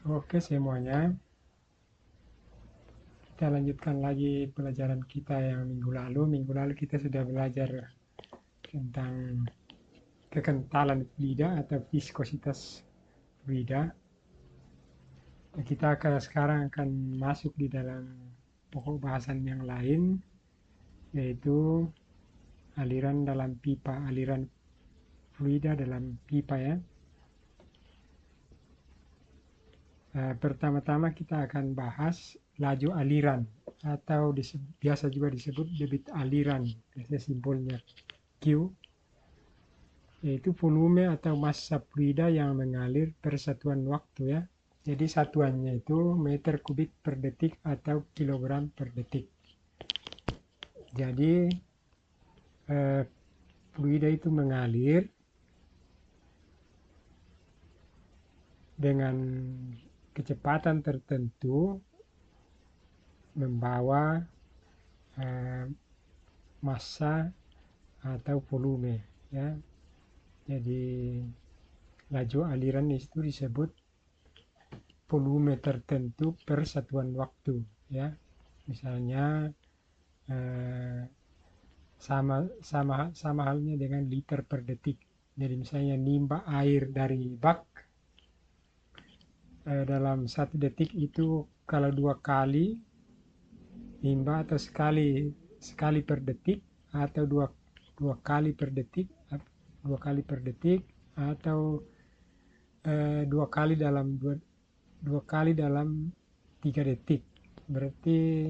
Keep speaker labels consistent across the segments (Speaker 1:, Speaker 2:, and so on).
Speaker 1: Oke semuanya, kita lanjutkan lagi pelajaran kita yang minggu lalu. Minggu lalu kita sudah belajar tentang kekentalan fluida atau viskositas fluida. Kita sekarang akan masuk di dalam pokok bahasan yang lain, yaitu aliran dalam pipa, aliran fluida dalam pipa ya. Pertama-tama kita akan bahas laju aliran atau biasa juga disebut debit aliran, biasanya simbolnya Q, yaitu volume atau massa fluida yang mengalir per satuan waktu ya. Jadi satuannya itu meter kubik per detik atau kilogram per detik. Jadi fluida itu mengalir dengan kecepatan tertentu membawa massa atau volume ya. Jadi laju aliran itu disebut volume tertentu per satuan waktu ya. Misalnya sama halnya dengan liter per detik. Jadi misalnya nimba air dari bak dalam 1 detik itu kalau 2 kali nimba atau sekali per detik atau dua kali per detik, 2 kali per detik atau 2 kali dalam 3 detik. Berarti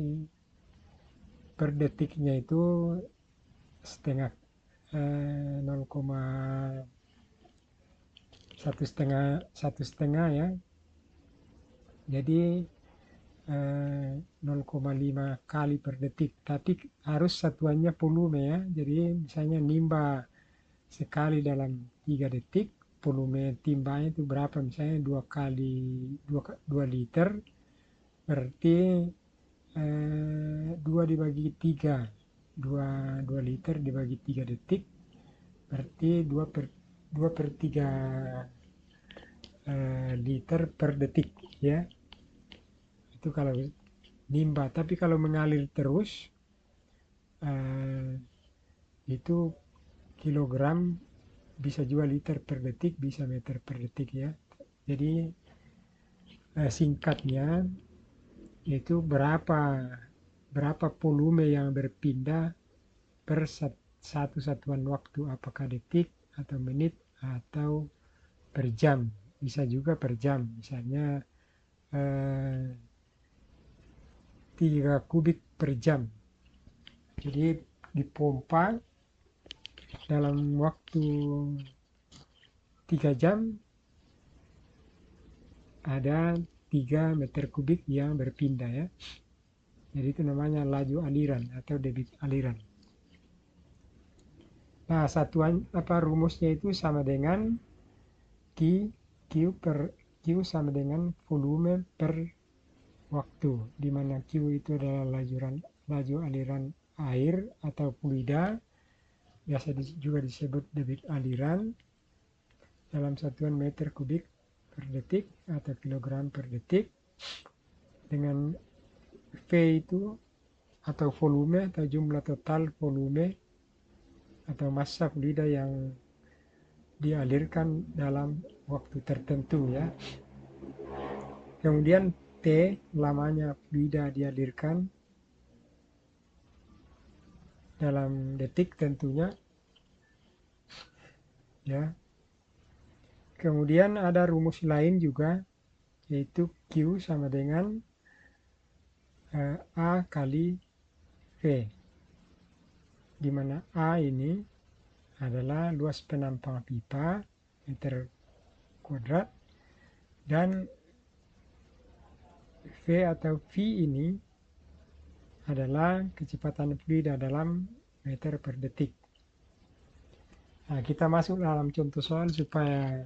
Speaker 1: per detiknya itu setengah 1,5 ya. Jadi 0,5 kali per detik. Tapi harus satuannya volume ya. Jadi misalnya nimba sekali dalam 3 detik, volume timbanya itu berapa? Misalnya 2 liter, berarti 2 dibagi 3. 2 liter dibagi 3 detik, berarti 2/3 liter per detik ya. Itu kalau nimba. Tapi kalau mengalir terus itu kilogram, bisa juga liter per detik, bisa meter per detik ya. Jadi singkatnya itu berapa volume yang berpindah per satu satuan waktu, apakah detik atau menit atau per jam. Bisa juga per jam, misalnya 3 kubik per jam. Jadi dipompa dalam waktu 3 jam ada 3 meter kubik yang berpindah ya. Jadi itu namanya laju aliran atau debit aliran. Nah, satuan rumusnya itu sama dengan Q sama dengan volume per waktu, di mana Q itu adalah laju aliran air atau fluida, biasa juga disebut debit aliran, dalam satuan meter kubik per detik atau kilogram per detik, dengan V itu atau volume atau jumlah total volume atau massa fluida yang dialirkan dalam waktu tertentu ya. Kemudian T, lamanya fluida dialirkan dalam detik tentunya ya. Kemudian ada rumus lain juga, yaitu Q sama dengan A kali V, di mana A ini adalah luas penampang pipa meter kuadrat, dan V atau V ini adalah kecepatan fluida dalam meter per detik. Nah, kita masuk dalam contoh soal supaya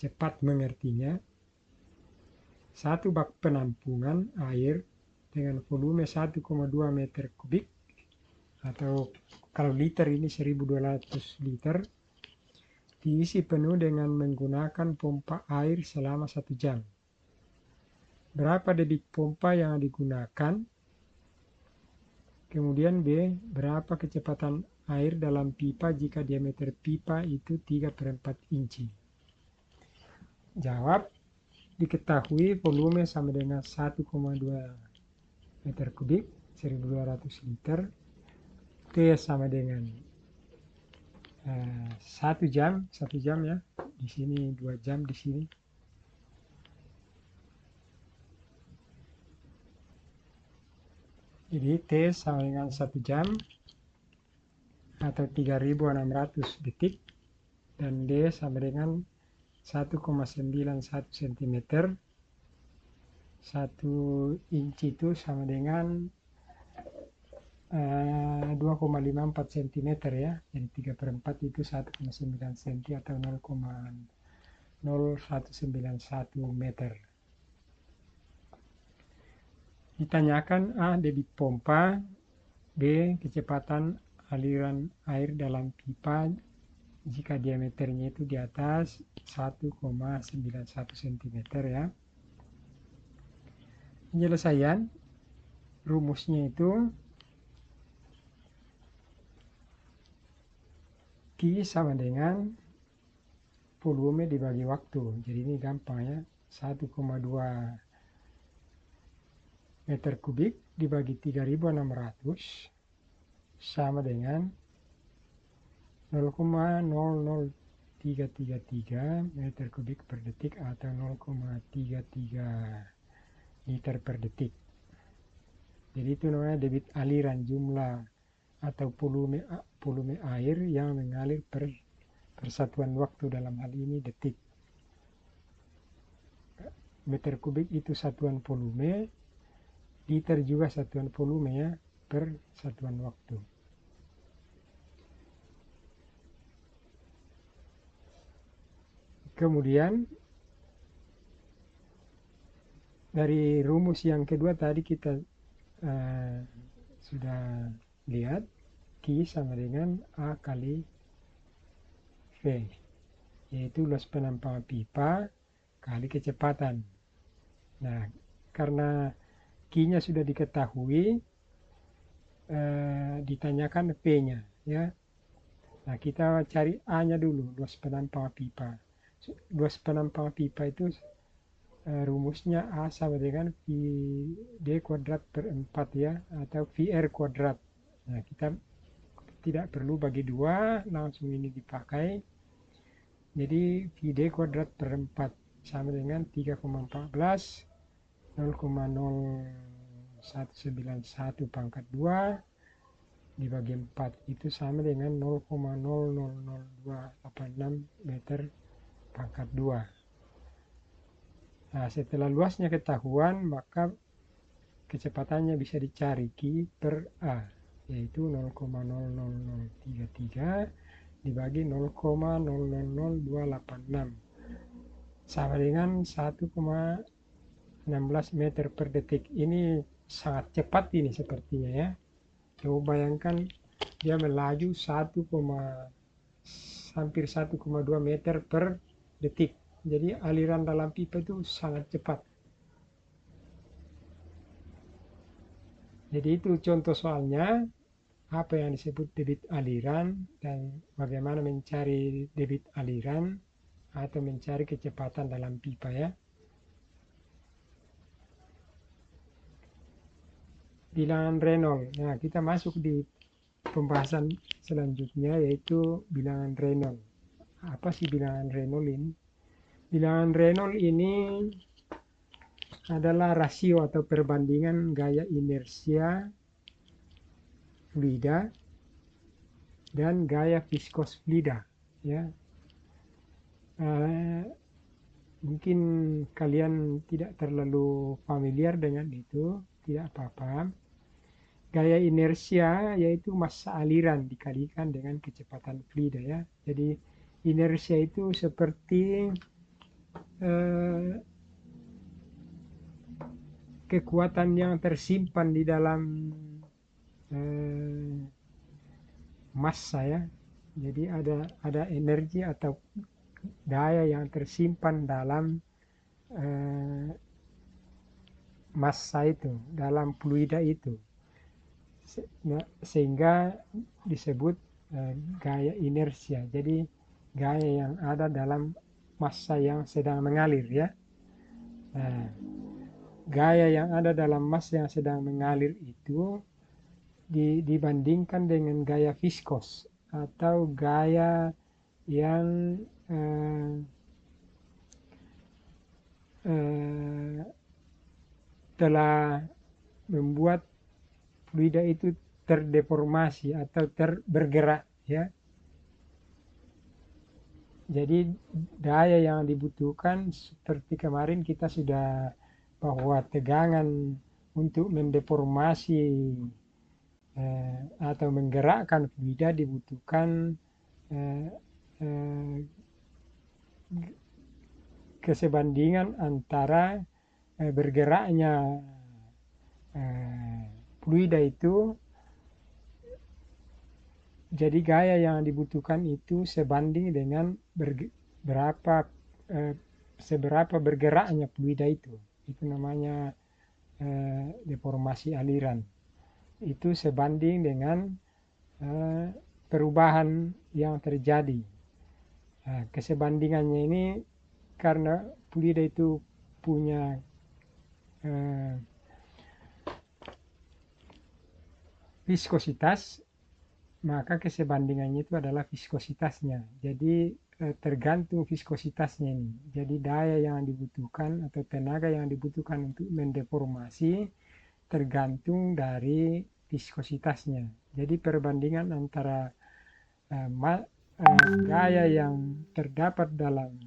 Speaker 1: cepat mengertinya. Satu bak penampungan air dengan volume 1,2 meter kubik, atau kalau liter ini 1200 liter, diisi penuh dengan menggunakan pompa air selama 1 jam. Berapa debit pompa yang digunakan? Kemudian B, berapa kecepatan air dalam pipa jika diameter pipa itu 3/4 inci? Jawab, diketahui volume sama dengan 1,2 meter kubik, 1200 liter. T sama dengan 1 jam ya. Di sini 2 jam di sini. Jadi T sama dengan 1 jam atau 3600 detik, dan D sama dengan 1,91 cm. 1 inci itu sama dengan 2,54 cm ya. Jadi 3/4 itu 1,9 cm atau 0,0191 meter. Ditanyakan A, debit pompa, B, kecepatan aliran air dalam pipa jika diameternya itu di atas 1,91 cm ya. Penyelesaian rumusnya itu Q sama dengan volume dibagi waktu. Jadi ini gampang ya. 1,2 meter kubik dibagi 3600 sama dengan 0,00333 meter kubik per detik atau 0,33 liter per detik. Jadi itu namanya debit aliran, jumlah atau volume air yang mengalir per persatuan waktu, dalam hal ini detik. Meter kubik itu satuan volume, liter juga satuan volume ya, per satuan waktu. Kemudian dari rumus yang kedua tadi kita sudah lihat, Q sama dengan A kali V, yaitu luas penampungan pipa kali kecepatan. Nah, karena Q-nya sudah diketahui, ditanyakan V-nya ya. Nah, kita cari A-nya dulu, luas penampungan pipa. Luas penampungan pipa itu rumusnya A sama dengan VD kuadrat per 4 ya, atau VR kuadrat. Nah, kita tidak perlu bagi 2, langsung ini dipakai. Jadi VD kuadrat per 4 sama dengan 3,14, 0,0191 pangkat 2 dibagi 4 itu sama dengan 0,0000286 meter pangkat 2. Nah, setelah luasnya ketahuan, maka kecepatannya bisa dicari Q per A, yaitu 0,00033 dibagi 0,000286 sama dengan 1,16 meter per detik. Ini sangat cepat ini sepertinya ya. Coba bayangkan dia melaju hampir 1,2 meter per detik. Jadi aliran dalam pipa itu sangat cepat. Jadi itu contoh soalnya, apa yang disebut debit aliran dan bagaimana mencari debit aliran atau mencari kecepatan dalam pipa ya. Bilangan Reynolds. Nah, kita masuk di pembahasan selanjutnya, yaitu bilangan Reynolds. Apa sih bilangan Reynolds ini? Bilangan Reynolds ini adalah rasio atau perbandingan gaya inersia fluida dan gaya viskos fluida ya. Mungkin kalian tidak terlalu familiar dengan itu, tidak apa-apa. Gaya inersia yaitu massa aliran dikalikan dengan kecepatan fluida ya. Jadi inersia itu seperti kekuatan yang tersimpan di dalam massa ya. Jadi ada energi atau daya yang tersimpan dalam massa itu, dalam fluida itu. Sehingga disebut gaya inersia. Jadi gaya yang ada dalam massa yang sedang mengalir ya. Nah, gaya yang ada dalam massa yang sedang mengalir itu dibandingkan dengan gaya viskos atau gaya yang telah membuat fluida itu terdeformasi atau bergerak ya. Jadi daya yang dibutuhkan seperti kemarin kita sudah bahwa tegangan untuk mendeformasi atau menggerakkan fluida dibutuhkan kesebandingan antara bergeraknya fluida itu. Jadi gaya yang dibutuhkan itu sebanding dengan seberapa bergeraknya fluida itu. Itu namanya deformasi aliran. Itu sebanding dengan perubahan yang terjadi. Nah, kesebandingannya ini karena fluida itu punya viskositas, maka kesebandingannya itu adalah viskositasnya. Jadi tergantung viskositasnya ini. Jadi daya yang dibutuhkan atau tenaga yang dibutuhkan untuk mendeformasi tergantung dari viskositasnya. Jadi perbandingan antara gaya yang terdapat dalam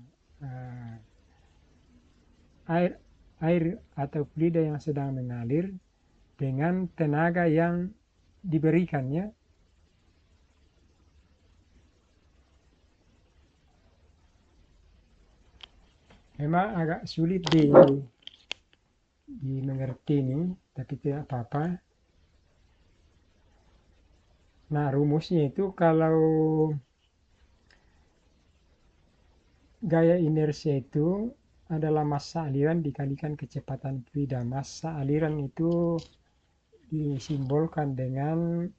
Speaker 1: air atau fluida yang sedang mengalir dengan tenaga yang diberikannya. Memang agak sulit dimengerti ini, tapi tidak apa-apa. Nah, rumusnya itu kalau gaya inersia itu adalah massa aliran dikalikan kecepatan fluida. Massa aliran itu disimbolkan dengan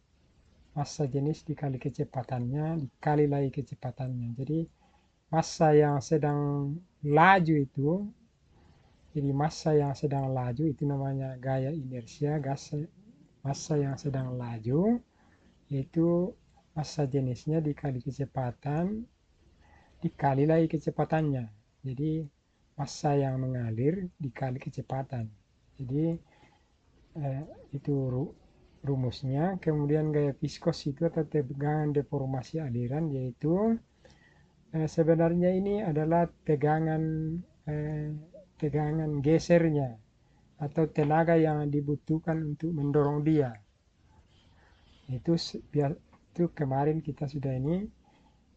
Speaker 1: massa jenis dikali kecepatannya, dikali lagi kecepatannya. Jadi massa yang sedang laju itu, jadi massa yang sedang laju itu namanya gaya inersia. Massa yang sedang laju itu massa jenisnya dikali kecepatan dikali lagi kecepatannya. Jadi massa yang mengalir dikali kecepatan. Jadi itu rumusnya. Kemudian gaya viskos itu atau tegangan deformasi aliran, yaitu sebenarnya ini adalah tegangan gesernya atau tenaga yang dibutuhkan untuk mendorong dia. Itu kemarin kita sudah ini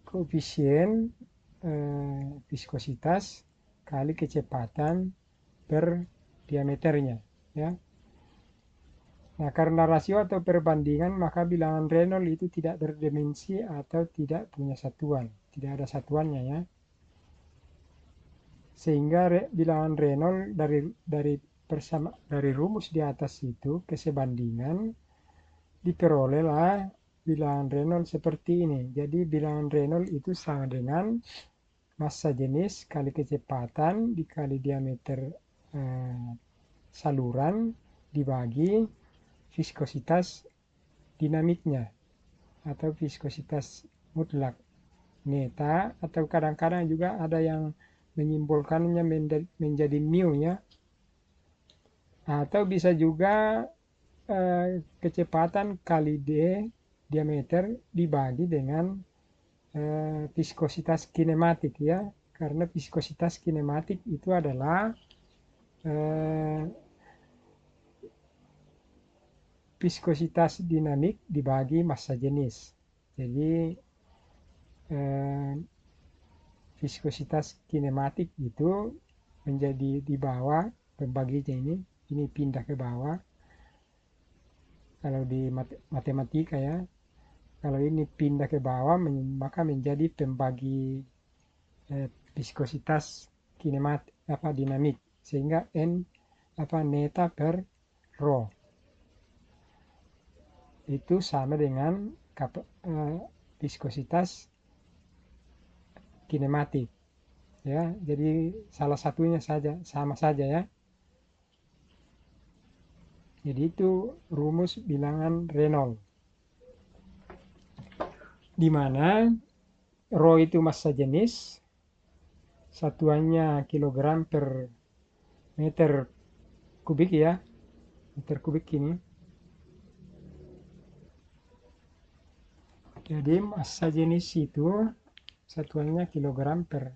Speaker 1: koefisien viskositas kali kecepatan per diameternya ya. Nah, karena rasio atau perbandingan, maka bilangan Reynolds itu tidak berdimensi atau tidak punya satuan, tidak ada satuannya ya. Sehingga bilangan Reynolds dari rumus di atas itu kesebandingan diperolehlah bilangan Reynolds seperti ini. Jadi bilangan Reynolds itu sama dengan massa jenis kali kecepatan dikali diameter saluran dibagi viskositas dinamiknya atau viskositas mutlak neta, atau kadang-kadang juga ada yang menyimbolkannya menjadi mu ya, atau bisa juga kecepatan kali d diameter dibagi dengan viskositas kinematik ya, karena viskositas kinematik itu adalah viskositas dinamik dibagi massa jenis. Jadi viskositas kinematik itu menjadi di bawah pembaginya ini pindah ke bawah kalau di matematika ya. Kalau ini pindah ke bawah, maka menjadi pembagi viskositas kinematik dinamik, sehingga N neta per rho itu sama dengan viskositas kinematik, ya. Jadi salah satunya saja sama saja, ya. Jadi itu rumus bilangan Reynolds, di mana rho itu massa jenis, satuannya kilogram per meter kubik, ya, meter kubik ini. Jadi massa jenis itu satuannya kilogram per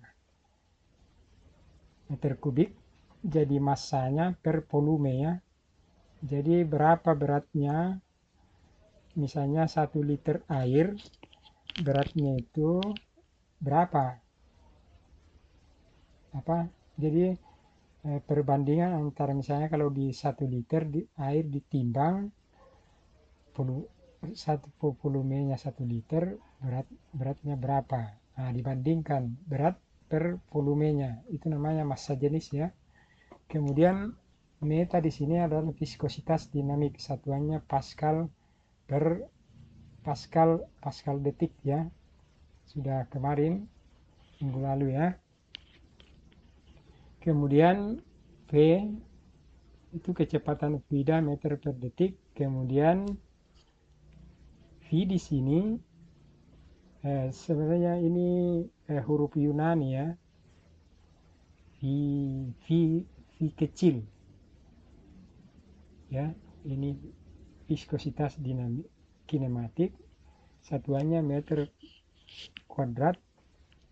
Speaker 1: meter kubik, jadi massanya per volume, ya. Jadi berapa beratnya, misalnya 1 liter air, beratnya itu berapa? Jadi perbandingan antara, misalnya kalau di 1 liter air ditimbang volumenya 1 liter, beratnya berapa? Nah, dibandingkan berat per volumenya, itu namanya massa jenis, ya. Kemudian meta di sini adalah viskositas dinamik, satuannya Pascal per Pascal detik, ya. Sudah kemarin minggu lalu, ya. Kemudian V itu kecepatan fluida meter per detik. Kemudian V di sini sebenarnya ini huruf Yunani, ya. V kecil, ya. Ini viskositas dinamik kinematik, satuannya meter kuadrat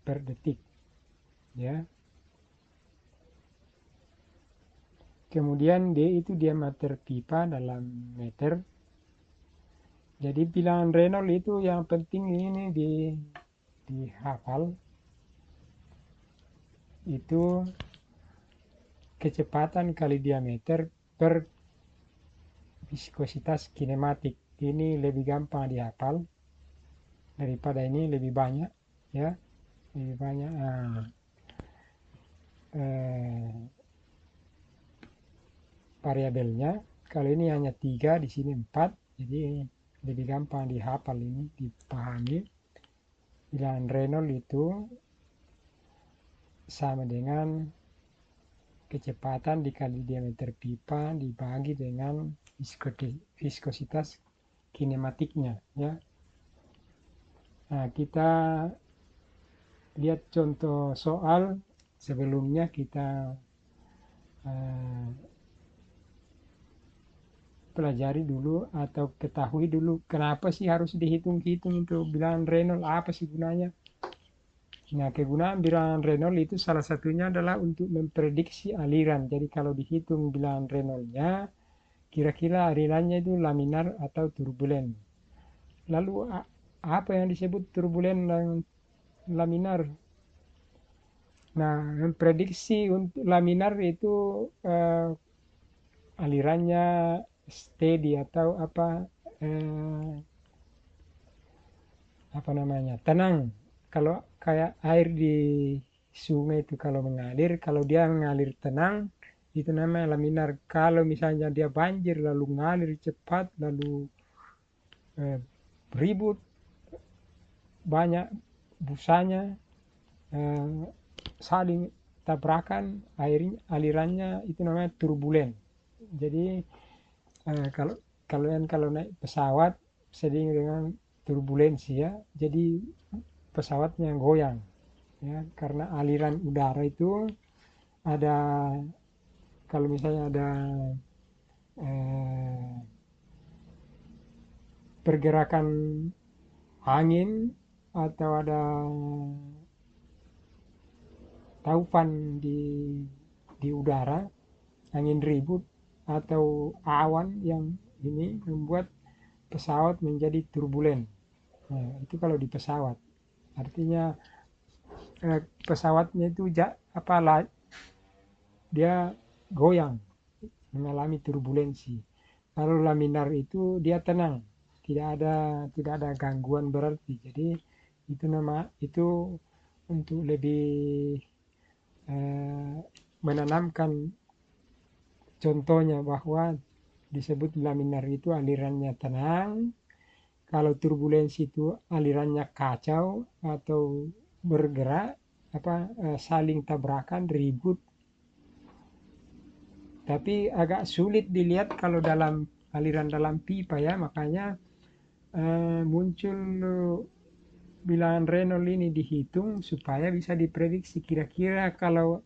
Speaker 1: per detik, ya. Kemudian D itu diameter pipa dalam meter. Jadi bilangan Reynolds itu yang penting ini dihafal. Itu kecepatan kali diameter per viskositas kinematik. Ini lebih gampang dihafal daripada ini, lebih banyak, ya. Lebih banyak variabelnya. Kalau ini hanya 3, di sini 4, jadi lebih gampang dihafal, ini dipahami. Bilangan Reynolds itu sama dengan kecepatan dikali diameter pipa dibagi dengan viskositas kinematiknya, ya. Nah, kita lihat contoh soal sebelumnya. Kita pelajari dulu atau ketahui dulu kenapa sih harus dihitung-hitung untuk bilangan Reynolds, apa sih gunanya. Nah, kegunaan bilangan Reynolds itu salah satunya adalah untuk memprediksi aliran. Jadi kalau dihitung bilangan Reynolds-nya, kira-kira alirannya itu laminar atau turbulen. Lalu apa yang disebut turbulen dan laminar? Nah, memprediksi untuk laminar itu alirannya steady atau tenang. Kalau kayak air di sungai itu kalau mengalir, kalau dia mengalir tenang, itu namanya laminar. Kalau misalnya dia banjir lalu mengalir cepat, lalu ribut, banyak busanya, saling tabrakan, alirannya itu namanya turbulen. Jadi kalau naik pesawat sering dengan turbulensi, ya. Jadi pesawatnya goyang, ya, karena aliran udara itu ada, kalau misalnya ada pergerakan angin atau ada taupan di udara, angin ribut atau awan yang ini membuat pesawat menjadi turbulen. Nah, itu kalau di pesawat, artinya pesawatnya itu dia goyang, mengalami turbulensi. Kalau laminar itu dia tenang, tidak ada gangguan berarti. Jadi itu untuk lebih menanamkan contohnya bahwa disebut laminar itu alirannya tenang, kalau turbulensi itu alirannya kacau atau bergerak, saling tabrakan, ribut. Tapi agak sulit dilihat kalau dalam aliran dalam pipa ya, makanya muncul bilangan Reynolds ini dihitung supaya bisa diprediksi kira-kira kalau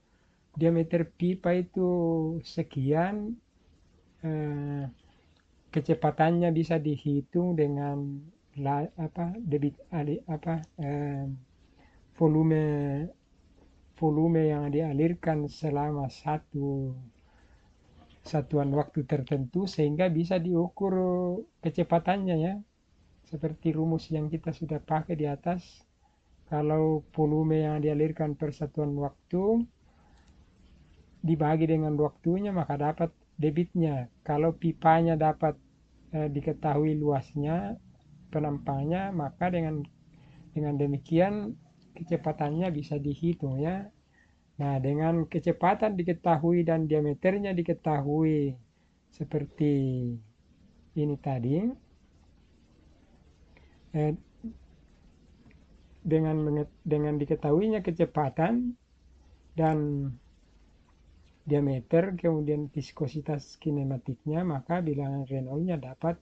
Speaker 1: diameter pipa itu sekian, kecepatannya bisa dihitung dengan debit volume volume yang dialirkan selama satu satuan waktu tertentu, sehingga bisa diukur kecepatannya ya, seperti rumus yang kita sudah pakai di atas. Kalau volume yang dialirkan per satuan waktu dibagi dengan waktunya, maka dapat debitnya. Kalau pipanya dapat diketahui luasnya, penampangnya, maka dengan demikian kecepatannya bisa dihitung ya. Nah, dengan kecepatan diketahui dan diameternya diketahui seperti ini tadi, dengan diketahuinya kecepatan dan diameter, kemudian viskositas kinematiknya, maka bilangan Reynolds-nya dapat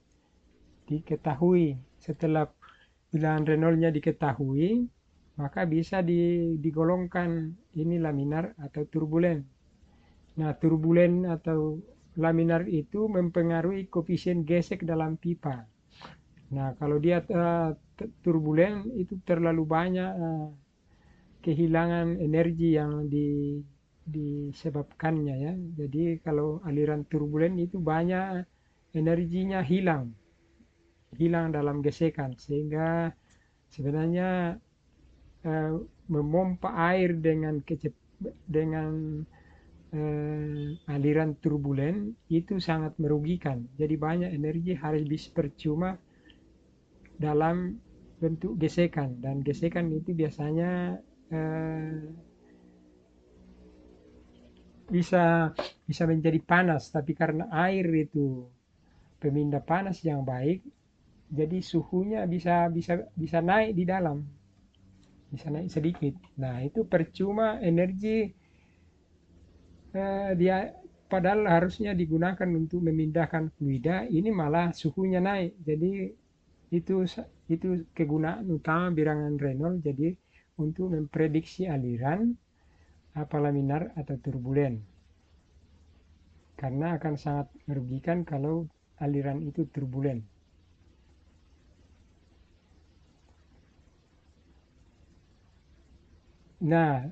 Speaker 1: diketahui. Setelah bilangan Reynolds-nya diketahui, maka bisa digolongkan ini laminar atau turbulen. Nah, turbulen atau laminar itu mempengaruhi koefisien gesek dalam pipa. Nah, kalau dia turbulen itu terlalu banyak kehilangan energi yang disebabkannya ya. Jadi kalau aliran turbulen itu banyak energinya hilang dalam gesekan, sehingga sebenarnya memompa air dengan aliran turbulen itu sangat merugikan. Jadi banyak energi habis percuma dalam bentuk gesekan, dan gesekan itu biasanya bisa menjadi panas, tapi karena air itu pemindah panas yang baik, jadi suhunya bisa naik di dalam, bisa naik sedikit. Nah, itu percuma energi dia padahal harusnya digunakan untuk memindahkan fluida, ini malah suhunya naik. Jadi itu kegunaan utama bilangan Reynolds, jadi untuk memprediksi aliran laminar atau turbulen, karena akan sangat merugikan kalau aliran itu turbulen. Nah,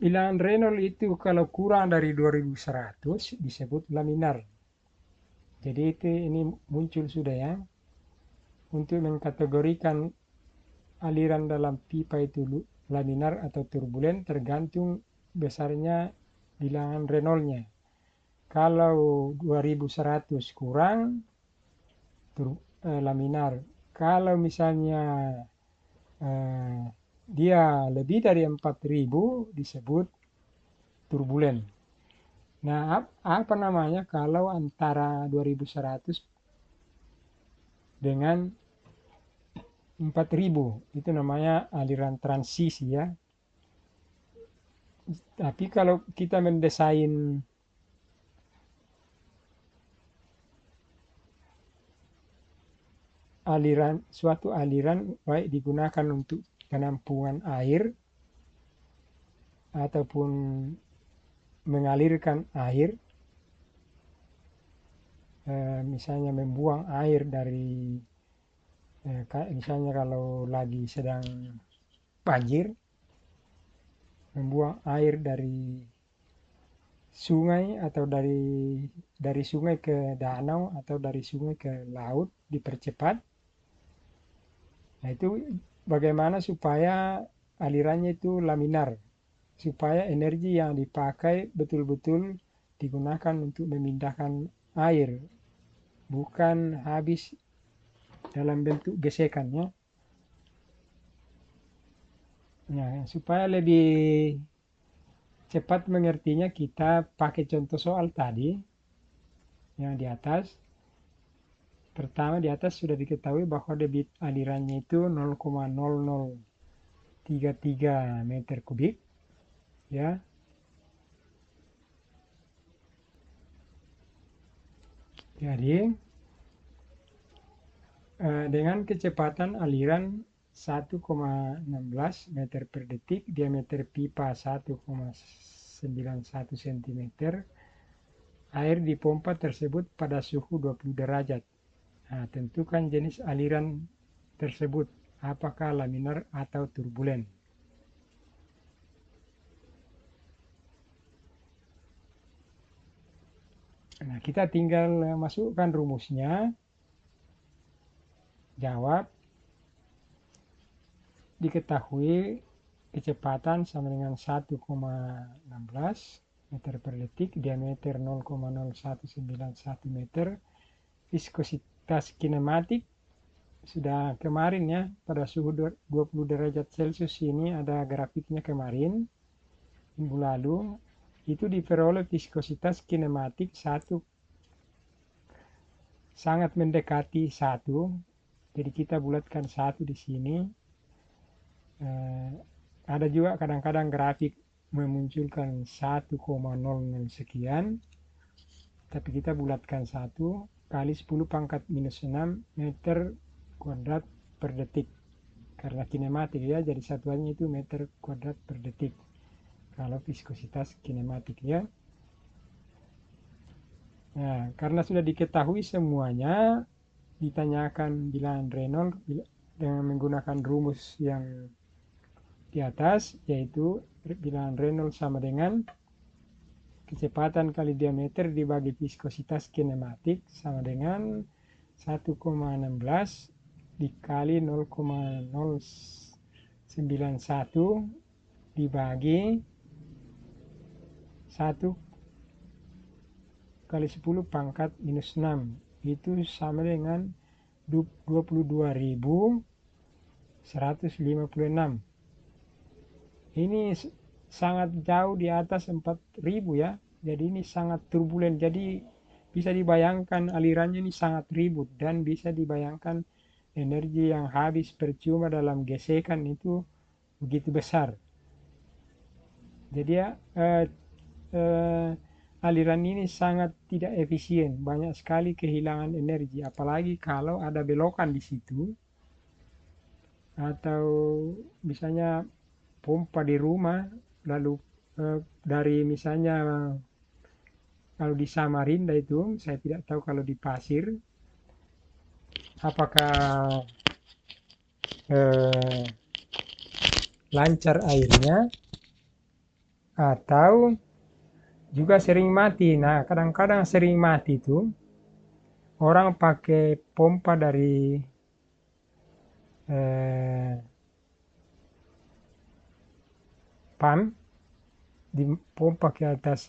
Speaker 1: bilangan Reynolds itu kalau kurang dari 2100 disebut laminar. Jadi ini muncul sudah ya, untuk mengkategorikan aliran dalam pipa itu laminar atau turbulen tergantung besarnya bilangan Reynolds-nya. Kalau 2100 kurang laminar. Kalau misalnya dia lebih dari 4000 disebut turbulen. Nah, apa namanya kalau antara 2100 dengan 4000, itu namanya aliran transisi ya. Tapi kalau kita mendesain suatu aliran baik digunakan untuk penampungan air ataupun mengalirkan air, misalnya membuang air dari misalnya kalau lagi sedang banjir, membuang air dari sungai atau dari sungai ke danau atau dari sungai ke laut dipercepat. Nah, itu bagaimana supaya alirannya itu laminar, supaya energi yang dipakai betul-betul digunakan untuk memindahkan air, bukan habis dalam bentuk gesekannya. Nah, supaya lebih cepat mengertinya, kita pakai contoh soal tadi yang di atas. Pertama, di atas sudah diketahui bahwa debit alirannya itu 0,0033 meter kubik, ya. Jadi dengan kecepatan aliran 1,16 meter per detik, diameter pipa 1,91 cm, air dipompa tersebut pada suhu 20 derajat. Nah, tentukan jenis aliran tersebut, apakah laminar atau turbulen. Nah, kita tinggal masukkan rumusnya, jawab. Diketahui kecepatan sama dengan 1,16 meter per detik, diameter 0,0191 meter, viskositas kinematik sudah kemarin ya, pada suhu 20 derajat Celcius ini ada grafiknya kemarin, minggu lalu, itu diperoleh viskositas kinematik 1 sangat mendekati 1. Jadi kita bulatkan 1 di sini. Ada juga kadang-kadang grafik memunculkan 1,00 sekian, tapi kita bulatkan 1 kali 10 pangkat minus 6 meter kuadrat per detik, karena kinematik ya, jadi satuannya itu meter kuadrat per detik kalau viskositas kinematik ya. Nah, karena sudah diketahui semuanya, ditanyakan bilangan Reynolds dengan menggunakan rumus yang di atas, yaitu bilangan Reynolds sama dengan kecepatan kali diameter dibagi viskositas kinematik sama dengan 1,16 dikali 0,091 dibagi 1 kali 10 pangkat minus 6, itu sama dengan 22.156. Ini sangat jauh di atas 4.000 ya. Jadi ini sangat turbulen. Jadi bisa dibayangkan alirannya ini sangat ribut, dan bisa dibayangkan energi yang habis percuma dalam gesekan itu begitu besar. Jadi ya, aliran ini sangat tidak efisien, banyak sekali kehilangan energi, apalagi kalau ada belokan di situ, atau misalnya pompa di rumah, lalu dari misalnya kalau di Samarinda itu, saya tidak tahu kalau di Pasir, apakah lancar airnya atau juga sering mati. Nah, kadang-kadang sering mati itu orang pakai pompa dari pump, dipompa ke atas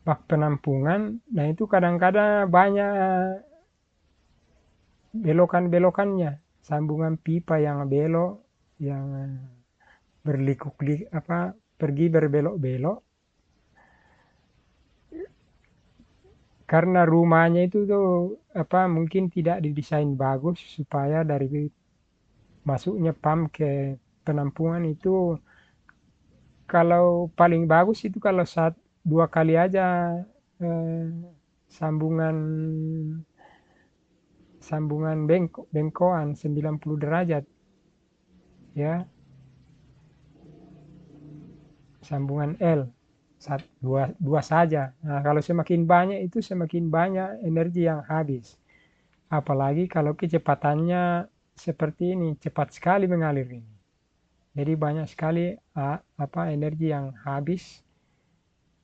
Speaker 1: bak penampungan. Nah, itu kadang-kadang banyak belokan-belokannya, sambungan pipa yang belok, yang berlikuk-likuk, pergi berbelok-belok, karena rumahnya itu tuh mungkin tidak didesain bagus supaya dari masuknya pump ke penampungan itu, kalau paling bagus itu kalau 2 kali aja sambungan bengkoan 90 derajat ya, sambungan L, dua saja. Nah, kalau semakin banyak itu semakin banyak energi yang habis, apalagi kalau kecepatannya seperti ini, cepat sekali mengalir ini. Jadi banyak sekali energi yang habis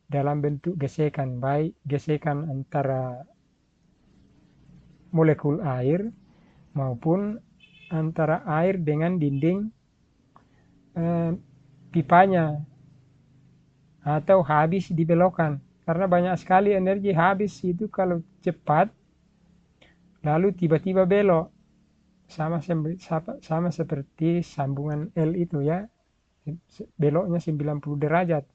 Speaker 1: dalam bentuk gesekan, baik gesekan antara molekul air maupun antara air dengan dinding pipanya, atau habis di belokan. Karena banyak sekali energi habis itu kalau cepat, lalu tiba-tiba belok, sama seperti sambungan L itu ya, beloknya 90 derajat.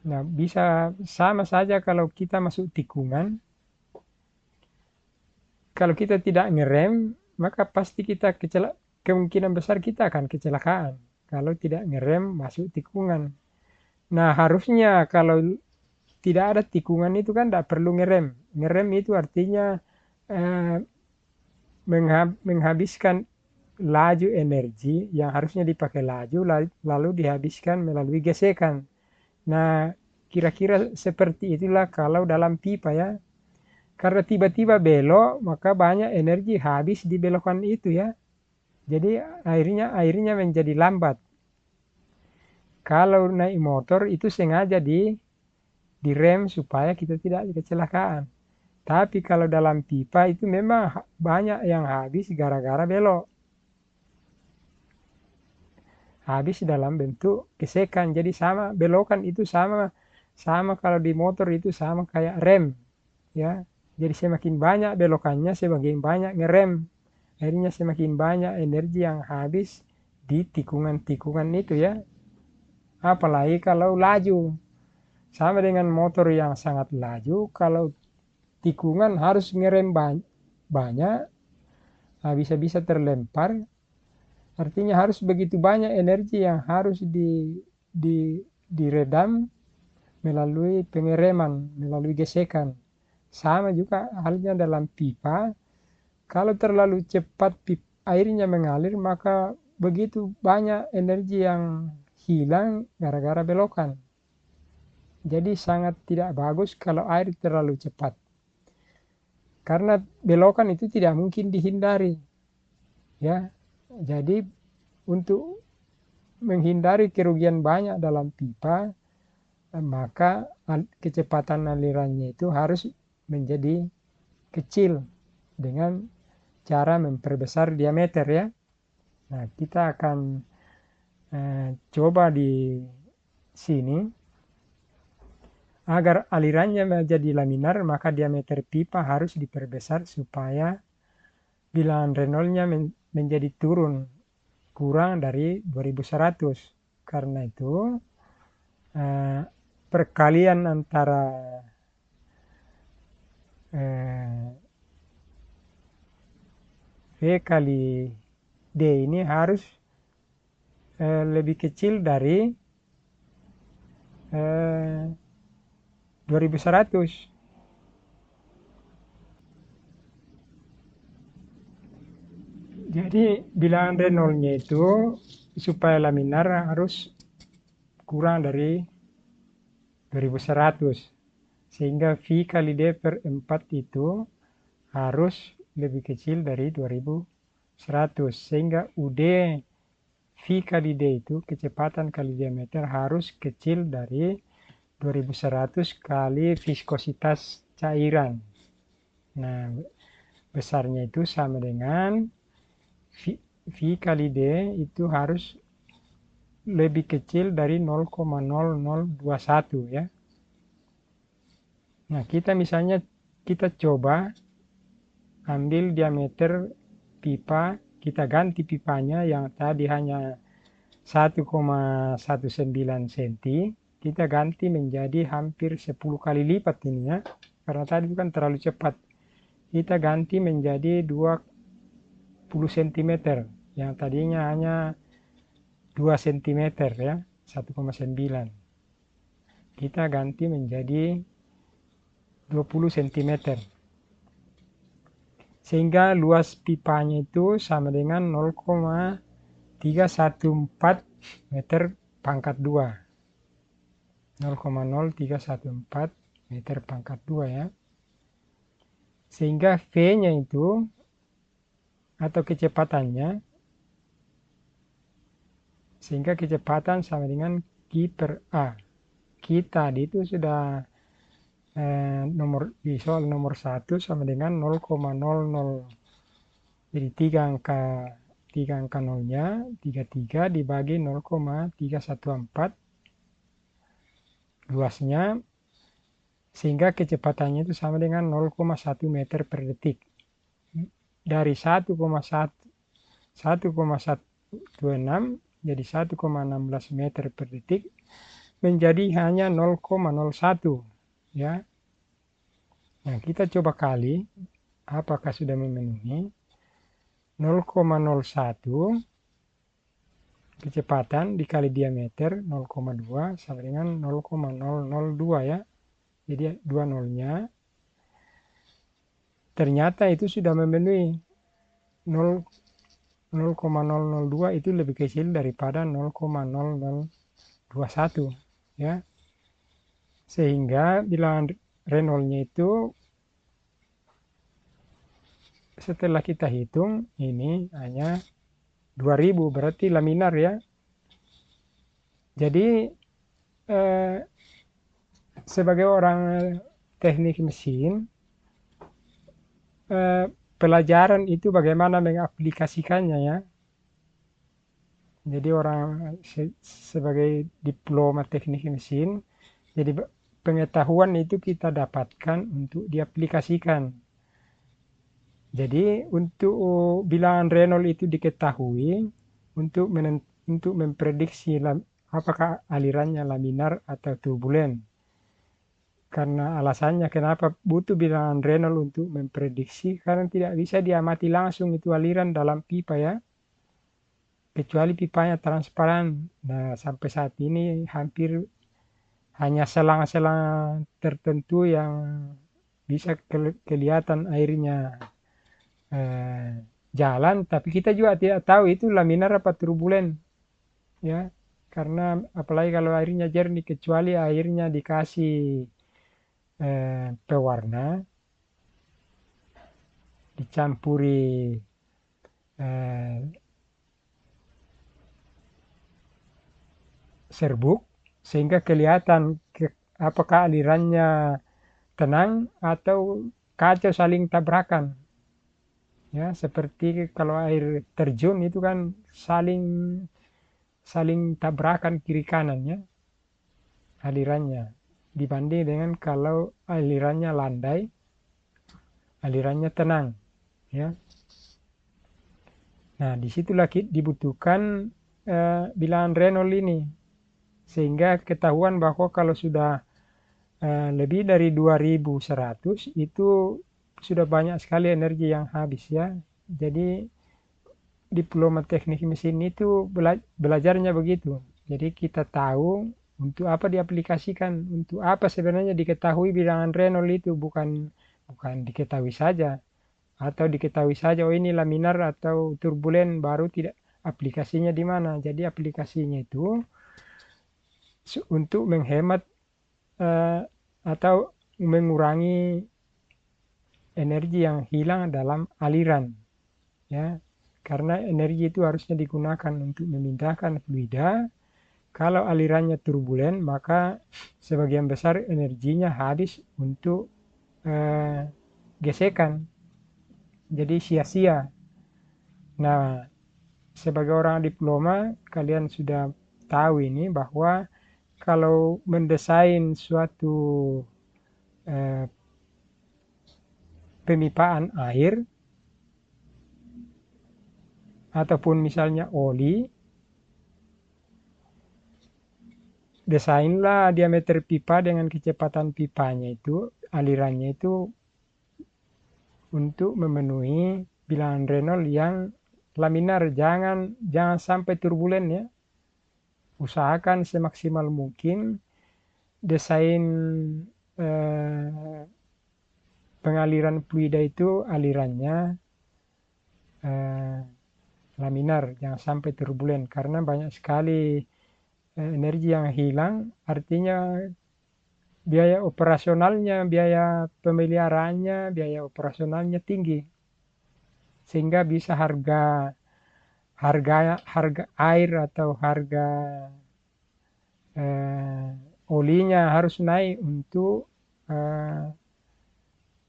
Speaker 1: Nah, bisa sama saja kalau kita masuk tikungan. Kalau kita tidak ngerem, maka pasti kita kemungkinan besar kita akan kecelakaan. Kalau tidak ngerem masuk tikungan. Nah, harusnya kalau tidak ada tikungan itu kan tidak perlu ngerem. Ngerem itu artinya eh, menghabiskan laju energi yang harusnya dipakai laju, lalu dihabiskan melalui gesekan. Nah, kira-kira seperti itulah kalau dalam pipa ya. Karena tiba-tiba belok, maka banyak energi habis di belokan itu ya. Jadi airnya menjadi lambat. Kalau naik motor itu sengaja direm supaya kita tidak kecelakaan. Tapi kalau dalam pipa itu memang banyak yang habis gara-gara belok. Habis dalam bentuk gesekan. Jadi sama, belokan itu sama kalau di motor itu sama kayak rem ya. Jadi semakin banyak belokannya, semakin banyak ngerem. Akhirnya semakin banyak energi yang habis di tikungan-tikungan itu ya. Apalagi kalau laju. Sama dengan motor yang sangat laju, kalau tikungan harus ngerem banyak, bisa-bisa terlempar. Artinya harus begitu banyak energi yang harus diredam melalui pengereman, melalui gesekan. Sama juga halnya dalam pipa. Kalau terlalu cepat airnya mengalir, maka begitu banyak energi yang hilang gara-gara belokan. Jadi sangat tidak bagus kalau air terlalu cepat. Karena belokan itu tidak mungkin dihindari. Ya. Jadi untuk menghindari kerugian banyak dalam pipa, maka kecepatan alirannya itu harus menjadi kecil dengan cara memperbesar diameter ya. Nah, kita akan coba di sini. Agar alirannya menjadi laminar, maka diameter pipa harus diperbesar supaya bilangan Reynolds-nya menjadi turun kurang dari 2100. Karena itu perkalian antara V kali D ini harus lebih kecil dari 2100. Jadi bilangan Reynolds-nya itu supaya laminar harus kurang dari 2100. Sehingga V kali D per 4 itu harus lebih kecil dari 2100. Sehingga UD V kali D itu kecepatan kali diameter harus kecil dari 2100 kali viskositas cairan. Nah, besarnya itu sama dengan V kali D itu harus lebih kecil dari 0,0021 ya. Nah, kita coba ambil diameter pipa, kita ganti pipanya yang tadi hanya 1,19 cm, kita ganti menjadi hampir 10 kali lipat ini ya. Karena tadi kan terlalu cepat. Kita ganti menjadi 20 cm, yang tadinya hanya 2 cm ya, 1,9. Kita ganti menjadi 20 cm. Sehingga luas pipanya itu sama dengan 0,314 meter pangkat 2. 0,0314 meter pangkat 2 ya. Sehingga V-nya itu atau kecepatannya, sehingga kecepatan sama dengan Q per A. Q tadi itu sudah di soal nomor 1 sama dengan 0,00. Jadi 3 angka nolnya 33 dibagi 0,314. Luasnya sehingga kecepatannya itu sama dengan 0,1 meter per detik. Dari 1,116 jadi 1,16 meter per detik menjadi hanya 0,01 ya. Nah, kita coba kali apakah sudah memenuhi. 0,01 kecepatan dikali diameter 0,2 sama dengan 0,002 ya. Jadi dua nolnya. Ternyata itu sudah memenuhi 0,002 itu lebih kecil daripada 0,0021 ya. Sehingga bilangan Reynolds-nya itu setelah kita hitung ini hanya 2000, berarti laminar ya. Jadi sebagai orang teknik mesin, pelajaran itu bagaimana mengaplikasikannya ya. Jadi orang sebagai diploma teknik mesin, jadi pengetahuan itu kita dapatkan untuk diaplikasikan. Jadi untuk bilangan Reynolds itu diketahui untuk memprediksi apakah alirannya laminar atau turbulen. Karena alasannya kenapa butuh bilangan Reynolds untuk memprediksi, karena tidak bisa diamati langsung itu aliran dalam pipa ya. Kecuali pipanya transparan. Nah, sampai saat ini hampir hanya selang-selang tertentu yang bisa kelihatan airnya jalan, tapi kita juga tidak tahu itu laminar apa turbulen ya, karena apalagi kalau airnya jernih, kecuali airnya dikasih pewarna dicampuri serbuk sehingga kelihatan apakah alirannya tenang atau kacau saling tabrakan. Ya, seperti kalau air terjun itu kan saling tabrakan kiri kanannya alirannya, dibanding dengan kalau alirannya landai, alirannya tenang ya. Nah, disitulah dibutuhkan bilangan Reynolds ini, sehingga ketahuan bahwa kalau sudah lebih dari 2100 itu sudah banyak sekali energi yang habis ya. Jadi diploma teknik mesin itu belajarnya begitu. Jadi kita tahu untuk apa diaplikasikan, untuk apa sebenarnya diketahui bilangan Reynolds itu, bukan diketahui saja atau diketahui saja oh ini laminar atau turbulen baru tidak aplikasinya di mana. Jadi aplikasinya itu untuk menghemat atau mengurangi energi yang hilang dalam aliran ya, karena energi itu harusnya digunakan untuk memindahkan fluida. Kalau alirannya turbulen maka sebagian besar energinya habis untuk gesekan, jadi sia-sia. Nah, sebagai orang diploma kalian sudah tahu ini bahwa kalau mendesain suatu pemipaan air ataupun misalnya oli, desainlah diameter pipa dengan kecepatan pipanya itu, alirannya itu untuk memenuhi bilangan Reynolds yang laminar, jangan sampai turbulen ya. Usahakan semaksimal mungkin desain pengaliran fluida itu alirannya laminar, jangan sampai turbulen, karena banyak sekali energi yang hilang, artinya biaya operasionalnya, biaya pemeliharaannya, biaya operasionalnya tinggi, sehingga bisa harga air atau harga olinya harus naik untuk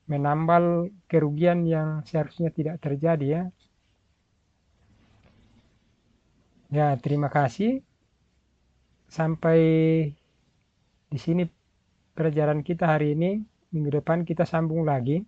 Speaker 1: menambal kerugian yang seharusnya tidak terjadi ya. Ya, terima kasih. Sampai di sini pelajaran kita hari ini. Minggu depan kita sambung lagi.